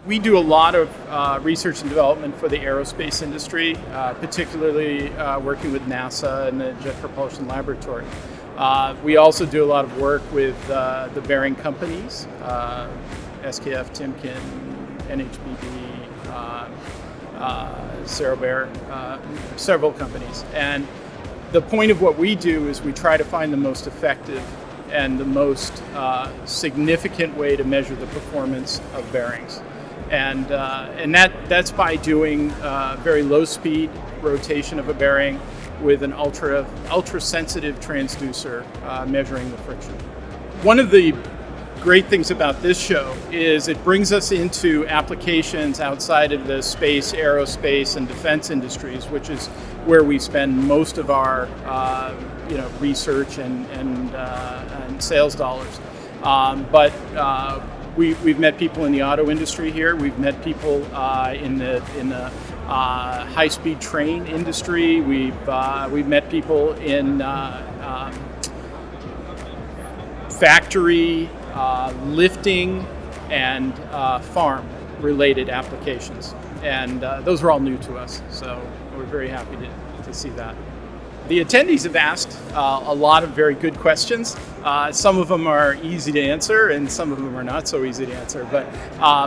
We do a lot of research and development for the aerospace industry, particularly working with NASA and the Jet Propulsion Laboratory. We also do a lot of work with the bearing companies, SKF, Timken, NHBB, Cerobear, several companies. And the point of what we do is we try to find the most effective and the most significant way to measure the performance of bearings. And that's by doing very low speed rotation of a bearing with an ultra sensitive transducer measuring the friction. One of the great things about this show is it brings us into applications outside of the space, aerospace, and defense industries, which is where we spend most of our research and sales dollars. We've met people in the auto industry here. We've met people in the high-speed train industry. We've met people in factory, lifting, and farm-related applications. And those are all new to us, so we're very happy to see that. The attendees have asked a lot of very good questions. Some of them are easy to answer, and some of them are not so easy to answer. But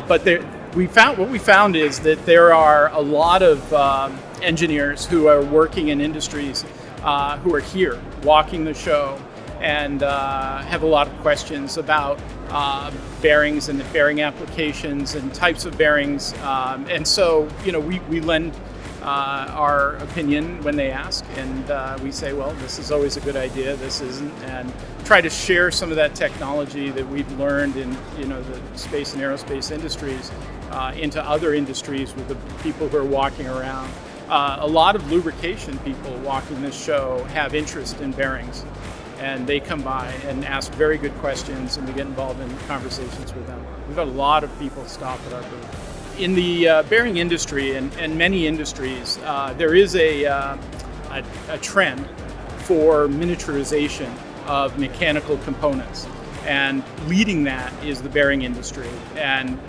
what we found is that there are a lot of engineers who are working in industries who are here, walking the show, and have a lot of questions about bearings and bearing applications and types of bearings. And so, we lend our opinion when they ask, and we say, well, this is always a good idea, this isn't, and try to share some of that technology that we've learned in the space and aerospace industries into other industries with the people who are walking around. A lot of lubrication people walking this show have interest in bearings, and they come by and ask very good questions, and we get involved in conversations with them. We've had a lot of people stop at our booth. In the bearing industry and many industries, there is a trend for miniaturization of mechanical components, and leading that is the bearing industry. And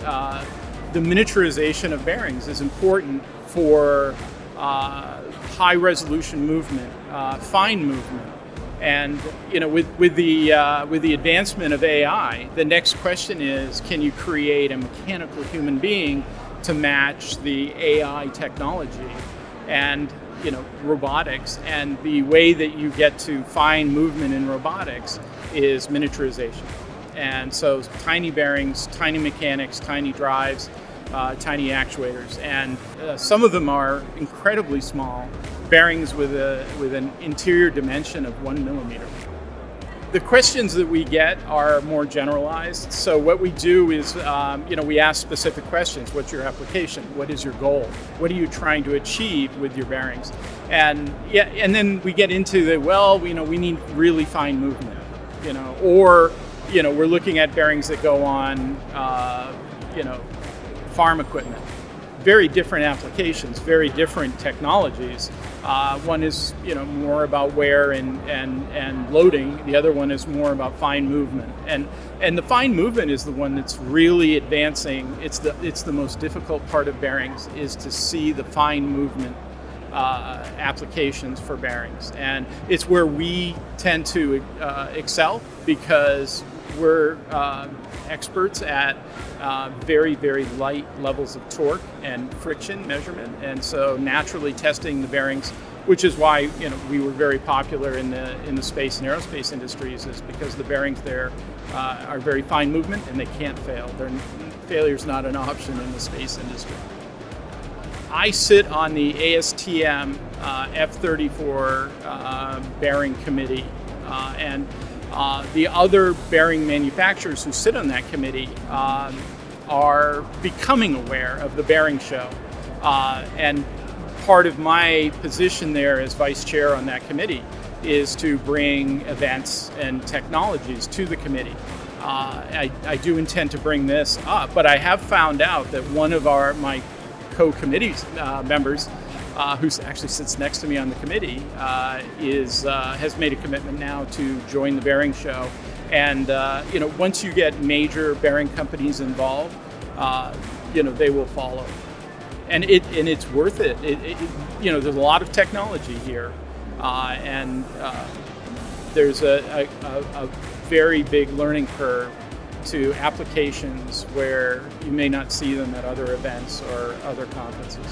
the miniaturization of bearings is important for high-resolution movement, fine movement. And with the advancement of AI, the next question is, can you create a mechanical human being to match the AI technology and robotics? And the way that you get to fine movement in robotics is miniaturization. And so tiny bearings, tiny mechanics, tiny drives, tiny actuators, and some of them are incredibly small bearings with an interior dimension of 1 millimeter. The questions that we get are more generalized. So what we do is, we ask specific questions. What's your application? What is your goal? What are you trying to achieve with your bearings? And then we get into we need really fine movement, or we're looking at bearings that go on, farm equipment. Very different applications, very different technologies. One is more about wear and loading. The other one is more about fine movement. And the fine movement is the one that's really advancing. It's the most difficult part of bearings, is to see the fine movement applications for bearings. And it's where we tend to excel, because we're experts at very, very light levels of torque and friction measurement, and so naturally testing the bearings, which is why we were very popular in the space and aerospace industries, is because the bearings there are very fine movement and they can't fail. Failure's not an option in the space industry. I sit on the ASTM F34 bearing committee, and the other bearing manufacturers who sit on that committee are becoming aware of the bearing show. And part of my position there as vice chair on that committee is to bring events and technologies to the committee. I do intend to bring this up, but I have found out that one of my co-committee members, who actually sits next to me on the committee, has made a commitment now to join the bearing show. And once you get major bearing companies involved, they will follow. And it's worth it. There's a lot of technology here, and there's a very big learning curve to applications where you may not see them at other events or other conferences.